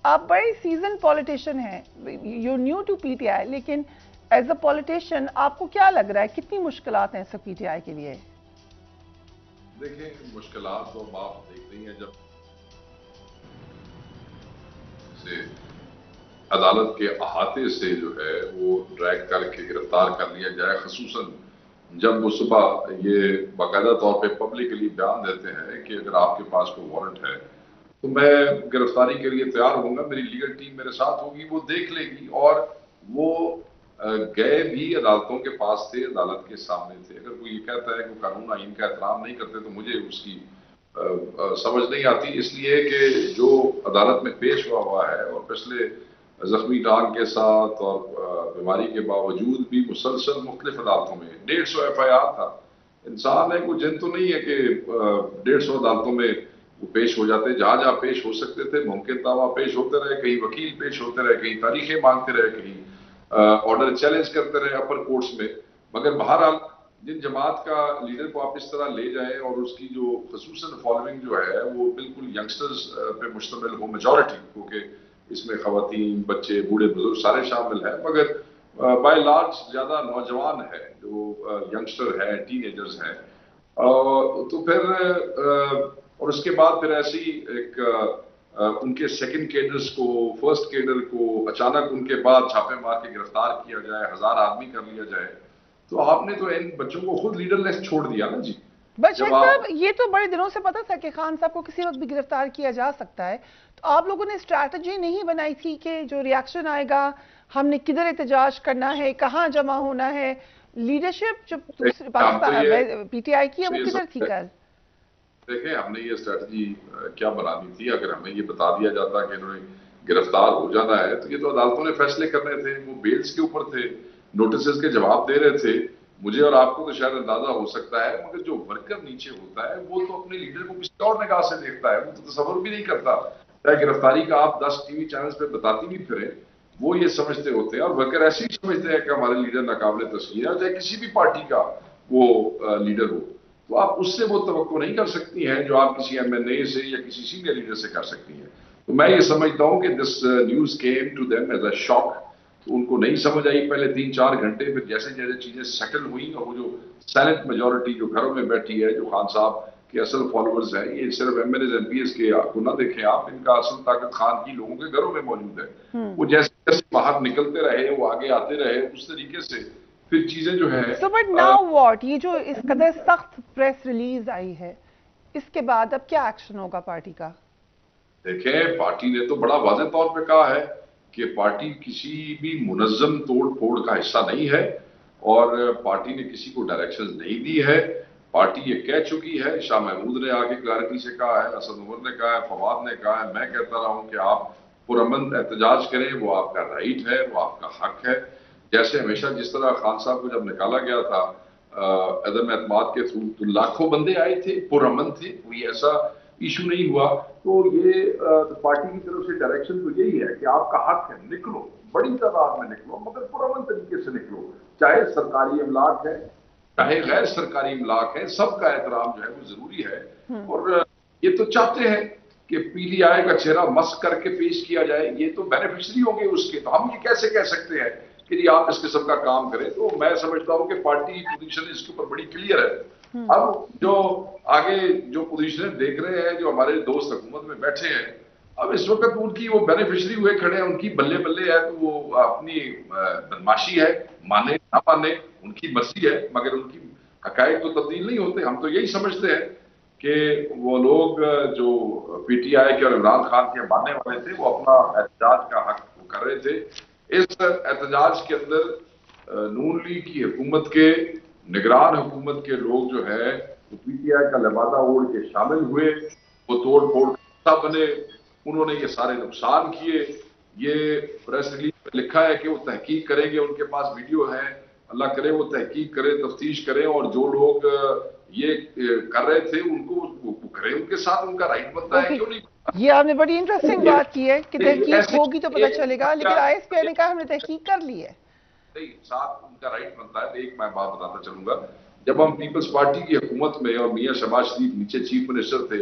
آپ بڑے season politician ہیں, you new to P T I, لیکن ایز اے پولیٹیشین آپ کو کیا لگ رہا ہے کتنی مشکلات ہیں اس پی ٹی آئی کے لیے؟ دیکھیں مشکلات تو آپ دیکھ رہی ہیں جب سے عدالت کے احاطے سے جو ہے وہ ڈریگ کر کے گرفتار کر لیا جائے, خصوصاً جب وہ صبح یہ باقاعدہ طور پہ پبلکلی بیان دیتے ہیں کہ اگر آپ کے پاس کوئی وارنٹ ہے تو میں گرفتاری کے لیے تیار ہوں گا, میری لیگل ٹیم میرے ساتھ ہوگی, وہ دیکھ لے گی. اور وہ گئے بھی عدالتوں کے پاس تھے, عدالت کے سامنے تھے. اگر کوئی یہ کہتا ہے کہ قانون آئین کا احترام نہیں کرتے تو مجھے اس کی سمجھ نہیں آتی, اس لیے کہ جو عدالت میں پیش ہوا ہے اور پچھلے زخمی ٹانگ کے ساتھ اور بیماری کے باوجود بھی مسلسل مختلف عدالتوں میں 150 FIR تھا. انسان ہے, کوئی جن تو نہیں ہے کہ 150 عدالتوں میں وہ پیش ہو جاتے. جہاں جہاں پیش ہو سکتے تھے ممکن تھا وہاں پیش ہوتے رہے, کہیں وکیل پیش ہوتے رہے, کہیں تاریخیں مانگتے رہے, کہیں آرڈر چیلنج کرتے رہے اپر کورٹس میں. مگر بہرحال جن جماعت کا لیڈر کو آپ اس طرح لے جائیں اور اس کی جو خصوصاً فالوئنگ جو ہے وہ بالکل ینگسٹرز پہ مشتمل ہو, میجورٹی, کیونکہ اس میں خواتین, بچے, بوڑھے, بزرگ سارے شامل ہیں, مگر بائی لارج زیادہ نوجوان ہے جو ینگسٹر ہیں, ٹین ایجرز ہیں. تو پھر اور اس کے بعد پھر ایسی ایک ان کے سیکنڈ کیڈرز کو, فرسٹ کیڈر کو اچانک ان کے بعد چھاپے مار کے گرفتار کیا جائے, 1000 آدمی کر لیا جائے, تو آپ نے تو ان بچوں کو خود لیڈر لیس چھوڑ دیا نا جی. شیخ صاحب یہ تو بڑے دنوں سے پتا تھا کہ خان صاحب کو کسی وقت بھی گرفتار کیا جا سکتا ہے, تو آپ لوگوں نے اسٹریٹجی نہیں بنائی تھی کہ جو ریاکشن آئے گا ہم نے کدھر احتجاج کرنا ہے, کہاں جمع ہونا ہے؟ لیڈرشپ جو دوسری پاکستان پی ٹی آئی کی ہے وہ کدھر تھی کل؟ دیکھیں ہم نے یہ اسٹریٹجی کیا بنانی تھی؟ اگر ہمیں یہ بتا دیا جاتا کہ انہوں نے گرفتار ہو جانا ہے تو یہ تو عدالتوں نے فیصلے کرنے تھے, وہ بیلز کے اوپر تھے, نوٹسز کے جواب دے رہے تھے. مجھے اور آپ کو تو شاید اندازہ ہو سکتا ہے, مگر جو ورکر نیچے ہوتا ہے وہ تو اپنے لیڈر کو کسی اور نگاہ سے دیکھتا ہے, وہ تو تصور بھی نہیں کرتا. چاہے گرفتاری کا آپ 10 ٹی وی چینلز پہ بتاتی بھی پھریں, وہ یہ سمجھتے ہوتے ہیں, اور ورکر ایسے ہی سمجھتے ہیں کہ ہمارے لیڈر ناقابل تسخیر ہے, چاہے کسی بھی پارٹی کا وہ لیڈر ہو. تو آپ اس سے وہ توقع نہیں کر سکتی ہیں جو آپ کسی MNA سے یا کسی سینئر لیڈر سے کر سکتی ہیں. تو میں یہ سمجھتا ہوں کہ this news came to them as a shock. تو ان کو نہیں سمجھ آئی پہلے 3-4 گھنٹے, پھر جیسے جیسے چیزیں سیٹل ہوئیں, اور وہ جو سائلنٹ میجورٹی جو گھروں میں بیٹھی ہے, جو خان صاحب کے اصل فالوورز ہیں, یہ صرف MNAs MPs کے کو نہ دیکھیں آپ, ان کا اصل طاقت خان کی لوگوں کے گھروں میں موجود ہے. وہ جیسے جیسے باہر نکلتے رہے, وہ آگے آتے رہے, اس طریقے سے پھر چیزیں جو ہے. بٹ ناؤ واٹ, یہ جو اس قدر سخت پریس ریلیز آئی ہے, اس کے بعد اب کیا ایکشن ہوگا پارٹی کا؟ دیکھیں پارٹی نے تو بڑا واضح طور پہ کہا ہے کہ پارٹی کسی بھی منظم توڑ پھوڑ کا حصہ نہیں ہے, اور پارٹی نے کسی کو ڈائریکشن نہیں دی ہے. پارٹی یہ کہہ چکی ہے, شاہ محمود نے آگے کلیئرٹی سے کہا ہے, اسد عمر نے کہا ہے, فواد نے کہا ہے, میں کہتا رہا ہوں کہ آپ پرامن احتجاج کریں, وہ آپ کا رائٹ ہے, وہ آپ کا حق ہے. جیسے ہمیشہ جس طرح خان صاحب کو جب نکالا گیا تھا عدم اعتماد کے تھرو, تو لاکھوں بندے آئے تھے, پرامن تھے, کوئی ایسا ایشو نہیں ہوا. تو یہ پارٹی کی طرف سے ڈائریکشن تو یہی ہے کہ آپ کا حق ہے, نکلو, بڑی تعداد میں نکلو, مگر پرامن طریقے سے نکلو. چاہے سرکاری املاک ہے, چاہے غیر سرکاری املاک ہے, سب کا احترام جو ہے وہ ضروری ہے. اور یہ تو چاہتے ہیں کہ PTI کا چہرہ مسخ کر کے پیش کیا جائے, یہ تو بینیفیشری ہوں گے اس کے, تو ہم یہ کیسے کہہ سکتے ہیں کہ جی آپ اس قسم کا کام کریں؟ تو میں سمجھتا ہوں کہ پارٹی پوزیشن اس کے اوپر بڑی کلیئر ہے. اب جو آگے جو پوزیشنیں دیکھ رہے ہیں, جو ہمارے دوست حکومت میں بیٹھے ہیں, اب اس وقت ان کی وہ بینیفیشری ہوئے کھڑے ہیں, ان کی بلے بلے ہے, تو وہ اپنی بدماشی ہے, مانے نہ مانے ان کی مرضی ہے, مگر ان کی حقائق تو تبدیل نہیں ہوتے. ہم تو یہی سمجھتے ہیں کہ وہ لوگ جو PTI کے اور عمران خان کے ماننے والے تھے وہ اپنا احتجاج کا حق کر رہے تھے. اس احتجاج کے اندر نون لیگ کی حکومت کے, نگران حکومت کے لوگ جو ہے وہ PTI کا لبادہ اوڑھ کے شامل ہوئے, وہ توڑ پھوڑ بنے, انہوں نے یہ سارے نقصان کیے. یہ پریس ریلیز میں لکھا ہے کہ وہ تحقیق کریں گے, ان کے پاس ویڈیو ہے, اللہ کرے وہ تحقیق کریں, تفتیش کریں, اور جو لوگ یہ کر رہے تھے ان کو کریں, ان کے ساتھ ان کا رائٹ بنتا ہے, کیوں نہیں؟ یہ آپ نے بڑی انٹرسٹنگ بات کی ہے کہ تحقیق ہوگی تو پتہ چلے گا, لیکن ISPI نے کہا ہم نے تحقیق کر لی ہے. نہیں, ساتھ ان کا رائٹ بنتا ہے. ایک میں بات بتاتا چلوں گا, جب ہم پیپلز پارٹی کی حکومت میں اور میاں شہباز شریف نیچے چیف منسٹر تھے,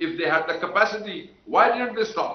If they had the capacity, why didn't they stop?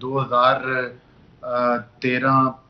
2013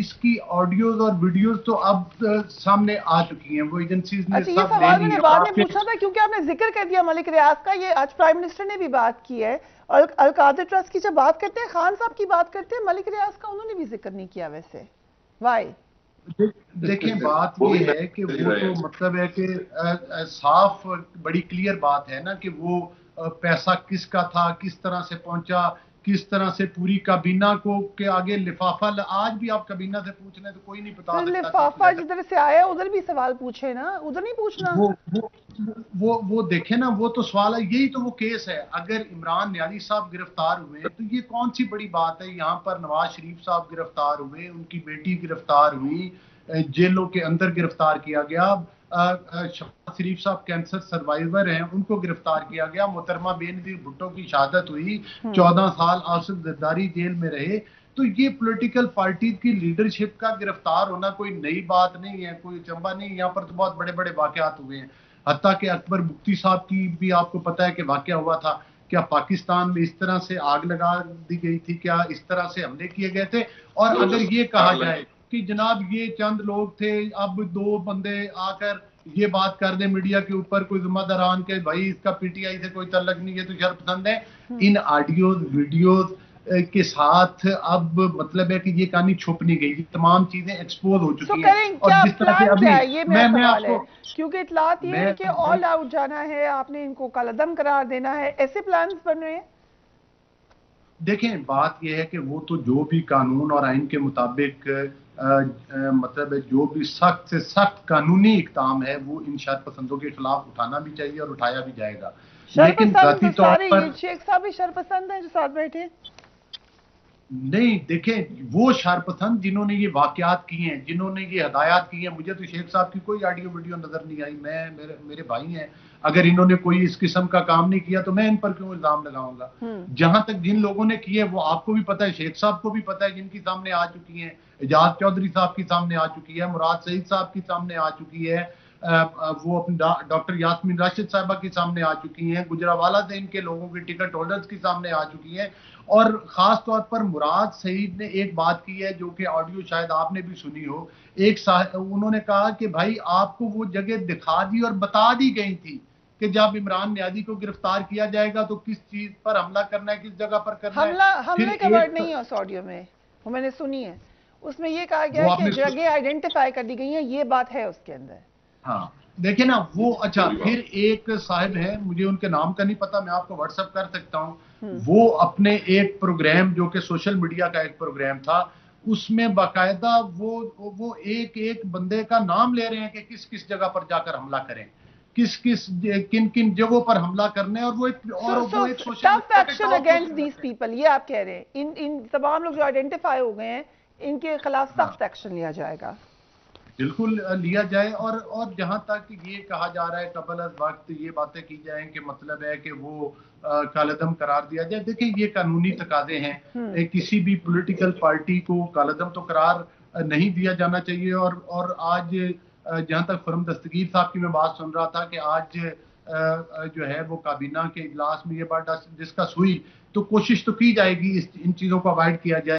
اس کی آڈیوز اور ویڈیوز تو اب سامنے آ چکی ہیں، وہ ایجنسیز نے اچھا، یہ سب لے سوال لی میں نے ہیں۔ بعد میں پوچھا تھا کیونکہ آپ نے ذکر کر دیا ملک ریاض کا، یہ آج پرائم منسٹر نے بھی بات کی ہے، اور القادر ٹرسٹ کی جب بات کرتے ہیں، خان صاحب کی بات کرتے ہیں، ملک ریاض کا انہوں نے بھی ذکر نہیں کیا ویسے، وائی؟ دیکھیں بات یہ ہے کہ وہ تو مطلب ہے کہ صاف بڑی کلیئر بات ہے نا کہ وہ پیسہ کس کا تھا، کس طرح سے پہنچا، کس طرح سے پوری کابینہ کو کے آگے لفافہ، آج بھی آپ کابینہ سے پوچھ لیں تو کوئی نہیں بتا سکتا۔ لفافہ جدھر سے آیا ادھر بھی سوال پوچھے نا، ادھر نہیں پوچھنا۔ وہ دیکھیں نا، وہ تو سوال ہے، یہی تو وہ کیس ہے۔ اگر عمران نیازی صاحب گرفتار ہوئے تو یہ کون سی بڑی بات ہے؟ یہاں پر نواز شریف صاحب گرفتار ہوئے، ان کی بیٹی گرفتار ہوئی، جیلوں کے اندر گرفتار کیا گیا، شہباز شریف صاحب کینسر سروائیور ہیں، ان کو گرفتار کیا گیا، محترمہ بے نظیر بھٹو کی شہادت ہوئی، 14 سال آصف زرداری جیل میں رہے۔ تو یہ پولیٹیکل پارٹی کی لیڈرشپ کا گرفتار ہونا کوئی نئی بات نہیں ہے، کوئی چمبا نہیں، یہاں پر تو بہت بڑے بڑے واقعات ہوئے ہیں۔ حتیٰ کہ اکبر مفتی صاحب کی بھی آپ کو پتہ ہے کہ واقعہ ہوا تھا، کیا پاکستان میں اس طرح سے آگ لگا دی گئی تھی، کیا اس طرح سے حملے کیے گئے تھے؟ اور اگر یہ کہا جائے کہ جناب یہ چند لوگ تھے، اب 2 بندے آ کر یہ بات کر دیں میڈیا کے اوپر کوئی ذمہ داران کہ بھائی اس کا پی ٹی آئی سے کوئی تعلق نہیں ہے تو شرپسند ہے، ان آڈیوز ویڈیوز کے ساتھ اب مطلب ہے کہ یہ کہانی چھپ نہیں گئی، یہ تمام چیزیں ایکسپوز ہو چکی ہیں۔ اور جس طرح سے ابھی یہ میرا سوال ہے، کیونکہ اطلاعات یہ ہے کہ آل آؤٹ جانا ہے، آپ نے ان کو کالعدم قرار دینا ہے، ایسے پلانز بن رہے ہیں؟ دیکھیں بات یہ ہے کہ وہ تو جو بھی قانون اور آئین کے مطابق مطلب جو بھی سخت سے سخت قانونی اقدام ہے وہ ان شر پسندوں کے خلاف اٹھانا بھی چاہیے اور اٹھایا بھی جائے گا۔ لیکن ذاتی طور پر شیخ صاحب بھی شرپسند ہیں جو ساتھ بیٹھے ہیں؟ نہیں، دیکھیں وہ شرپسند جنہوں نے یہ واقعات کیے ہیں، جنہوں نے یہ ہدایات کی ہیں، مجھے تو شیخ صاحب کی کوئی آڈیو ویڈیو نظر نہیں آئی، میرے بھائی ہیں، اگر انہوں نے کوئی اس قسم کا کام نہیں کیا تو میں ان پر کیوں الزام لگاؤں گا؟ جہاں تک جن لوگوں نے کیے وہ آپ کو بھی پتہ ہے، شیخ صاحب کو بھی پتہ ہے، جن کی سامنے آ چکی ہیں، اعجاز چودھری صاحب کی سامنے آ چکی ہے، مراد سعید صاحب کی سامنے آ چکی ہے، وہ اپنے ڈاکٹر یاسمین راشد صاحبہ کی سامنے آ چکی ہیں، گجرانوالہ سے ان کے لوگوں کی ٹکٹ ہولڈرز کی سامنے آ چکی ہیں، اور خاص طور پر مراد سعید نے ایک بات کی ہے جو کہ آڈیو شاید آپ نے بھی سنی ہو، انہوں نے کہا کہ بھائی آپ کو وہ جگہ دکھا دی اور بتا دی گئی تھی کہ جب عمران نیازی کو گرفتار کیا جائے گا تو کس چیز پر حملہ کرنا ہے، کس جگہ پر کرنا ہے۔ حملے کا ورڈ نہیں ہے اس آڈیو میں، وہ میں نے سنی ہے، اس میں یہ کہا گیا ہے کہ جگہ آئیڈینٹیفائی کر دی گئی ہیں، یہ بات ہے اس کے اندر۔ ہاں دیکھیں نا وہ، اچھا پھر ایک صاحب ہے، مجھے ان کے نام کا نہیں پتا، میں آپ کو واٹس ایپ کر سکتا ہوں، وہ اپنے ایک پروگرام جو کہ سوشل میڈیا کا ایک پروگرام تھا، اس میں باقاعدہ وہ ایک بندے کا نام لے رہے ہیں کہ کس کس جگہ پر جا کر حملہ کریں، کن کن جگہوں پر حملہ کرنے، اور وہ ایک tough action against these people, یہ آپ کہہ رہے ہیں ان تمام لوگ جو آئیڈینٹیفائی ہو گئے ہیں ان کے خلاف سخت ایکشن لیا جائے گا۔ بالکل لیا جائے، اور جہاں تک یہ کہا جا رہا ہے قبل از وقت یہ باتیں کی جائیں کہ مطلب ہے کہ وہ کالعدم قرار دیا جائے، دیکھیں یہ قانونی تقاضے ہیں، کسی بھی پولیٹیکل پارٹی کو کالعدم تو قرار نہیں دیا جانا چاہیے، اور آج جہاں تک خرم دستگیر صاحب کی میں بات سن رہا تھا کہ آج جو ہے وہ کابینہ کے اجلاس میں یہ بات ڈسکس ہوئی، تو کوشش تو کی جائے گی ان چیزوں کو اوائڈ کیا جائے۔